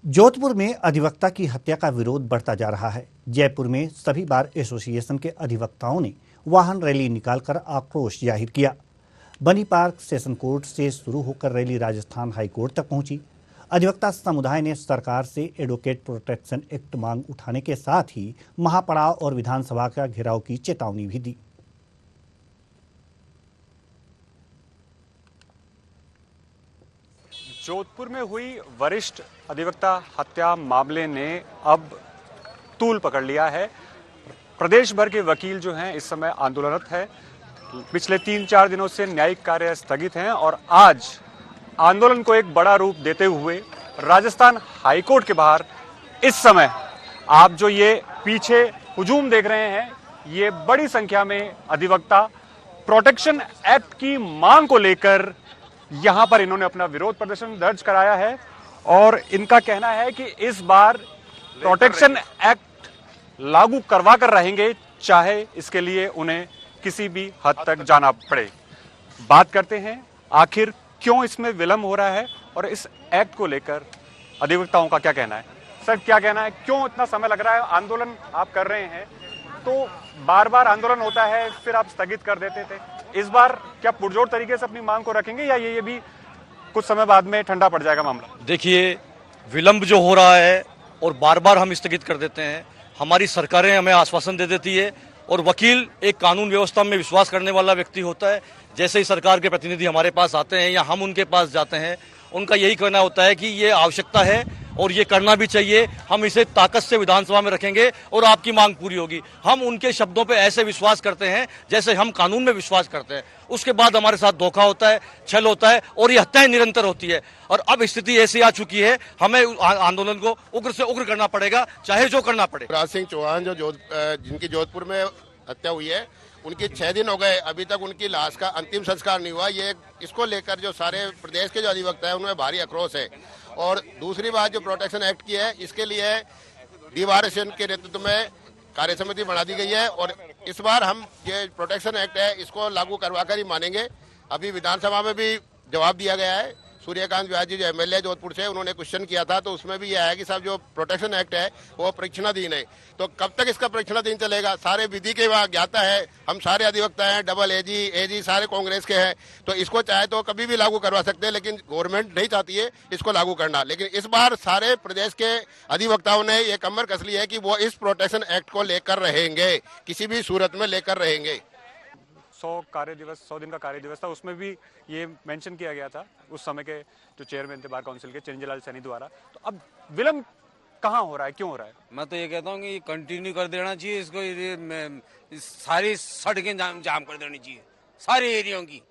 जोधपुर में अधिवक्ता की हत्या का विरोध बढ़ता जा रहा है। जयपुर में सभी बार एसोसिएशन के अधिवक्ताओं ने वाहन रैली निकालकर आक्रोश जाहिर किया। बनी पार्क सेशन कोर्ट से शुरू होकर रैली राजस्थान हाई कोर्ट तक पहुंची। अधिवक्ता समुदाय ने सरकार से एडवोकेट प्रोटेक्शन एक्ट मांग उठाने के साथ ही महापड़ाव और विधानसभा का घेराव की चेतावनी भी दी। जोधपुर में हुई वरिष्ठ अधिवक्ता हत्या मामले ने अब तूल पकड़ लिया है। प्रदेश भर के वकील जो हैं इस समय आंदोलनरत है। पिछले 3-4 दिनों से न्यायिक कार्य स्थगित हैं और आज आंदोलन को एक बड़ा रूप देते हुए राजस्थान हाईकोर्ट के बाहर इस समय आप जो ये पीछे हुजूम देख रहे हैं, ये बड़ी संख्या में अधिवक्ता प्रोटेक्शन एक्ट की मांग को लेकर यहां पर इन्होंने अपना विरोध प्रदर्शन दर्ज कराया है और इनका कहना है कि इस बार प्रोटेक्शन एक्ट लागू करवा कर रहेंगे, चाहे इसके लिए उन्हें किसी भी हद तक जाना पड़े। बात करते हैं आखिर क्यों इसमें विलंब हो रहा है और इस एक्ट को लेकर अधिवक्ताओं का क्या कहना है। सर, क्या कहना है, क्यों इतना समय लग रहा है? आंदोलन आप कर रहे हैं तो बार बार आंदोलन होता है, फिर आप स्थगित कर देते थे। इस बार क्या पुरजोर तरीके से अपनी मांग को रखेंगे या ये भी कुछ समय बाद में ठंडा पड़ जाएगा मामला? देखिए, विलंब जो हो रहा है और बार बार हम स्थगित कर देते हैं, हमारी सरकारें हमें आश्वासन दे देती है और वकील एक कानून व्यवस्था में विश्वास करने वाला व्यक्ति होता है। जैसे ही सरकार के प्रतिनिधि हमारे पास आते हैं या हम उनके पास जाते हैं, उनका यही कहना होता है कि ये आवश्यकता है और ये करना भी चाहिए, हम इसे ताकत से विधानसभा में रखेंगे और आपकी मांग पूरी होगी। हम उनके शब्दों पे ऐसे विश्वास करते हैं जैसे हम कानून में विश्वास करते हैं। उसके बाद हमारे साथ धोखा होता है, छल होता है और ये हत्याएं निरंतर होती है। और अब स्थिति ऐसी आ चुकी है, हमें आंदोलन को उग्र से उग्र करना पड़ेगा, चाहे जो करना पड़े। राज सिंह चौहान जिनकी जोधपुर में हत्या हुई है, उनकी 6 दिन हो गए, अभी तक उनकी लाश का अंतिम संस्कार नहीं हुआ। ये इसको लेकर जो सारे प्रदेश के जो अधिवक्ता है उनमें भारी आक्रोश है। और दूसरी बात, जो प्रोटेक्शन एक्ट की है, इसके लिए डी.वाई. सेन के नेतृत्व में कार्य समिति बना दी गई है और इस बार हम ये प्रोटेक्शन एक्ट है इसको लागू करवा कर ही मानेंगे। अभी विधानसभा में भी जवाब दिया गया है। सूर्यकांत व्यास जी जो एमएलए जोधपुर से, उन्होंने क्वेश्चन किया था तो उसमें भी यह है कि साहब जो प्रोटेक्शन एक्ट है वो परीक्षणाधीन है, तो कब तक इसका परीक्षणाधीन चलेगा? सारे विधि के वहाँ ज्ञाता है, हम सारे अधिवक्ता हैं, डबल एजी सारे कांग्रेस के हैं, तो इसको चाहे तो कभी भी लागू करवा सकते हैं, लेकिन गवर्नमेंट नहीं चाहती है इसको लागू करना। लेकिन इस बार सारे प्रदेश के अधिवक्ताओं ने ये कमर कस ली है कि वो इस प्रोटेक्शन एक्ट को लेकर रहेंगे, किसी भी सूरत में लेकर रहेंगे। 100 दिन का कार्य दिवस था, उसमें भी ये मेंशन किया गया था उस समय के जो चेयरमैन थे बार काउंसिल के, चिरंजीलाल सैनी द्वारा। तो अब विलंब कहाँ हो रहा है, क्यों हो रहा है? मैं तो ये कहता हूँ कि कंटिन्यू कर देना चाहिए इसको, सारी सड़कें जाम कर देनी चाहिए सारे एरियो की,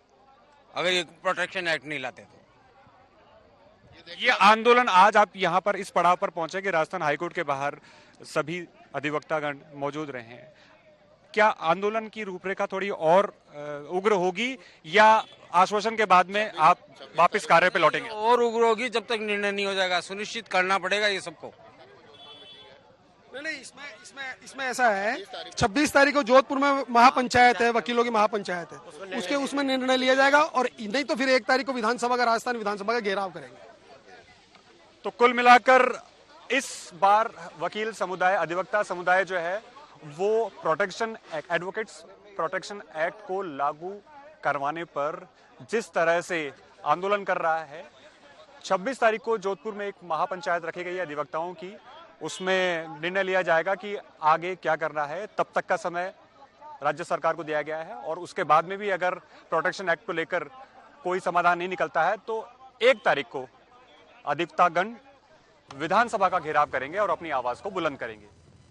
अगर ये प्रोटेक्शन एक्ट नहीं लाते तो। ये आंदोलन आज आप यहाँ पर इस पड़ाव पर पहुंचे कि राजस्थान हाईकोर्ट के बाहर सभी अधिवक्तागण मौजूद रहे हैं। क्या आंदोलन की रूपरेखा थोड़ी और उग्र होगी या आश्वासन के बाद में आप वापस कार्य पे लौटेंगे? और उग्र होगी जब तक निर्णय नहीं हो जाएगा। सुनिश्चित करना पड़ेगा ये सबको। नहीं, इसमें ऐसा है, 26 तारीख को जोधपुर में महापंचायत है, वकीलों की महापंचायत है, उसमें निर्णय लिया जाएगा और नहीं तो फिर 1 तारीख को विधानसभा का, राजस्थान विधानसभा का घेराव करेंगे। तो कुल मिलाकर इस बार वकील समुदाय, अधिवक्ता समुदाय जो है वो protection act, advocates protection act को लागू करवाने पर जिस तरह से आंदोलन कर रहा है। 26 तारीख को जोधपुर में एक महापंचायत रखी गई है अधिवक्ताओं की, उसमें निर्णय लिया जाएगा कि आगे क्या करना है। तब तक का समय राज्य सरकार को दिया गया है और उसके बाद में भी अगर प्रोटेक्शन एक्ट को लेकर कोई समाधान नहीं निकलता है तो 1 तारीख को अधिवक्तागण विधानसभा का घेराव करेंगे और अपनी आवाज को बुलंद करेंगे।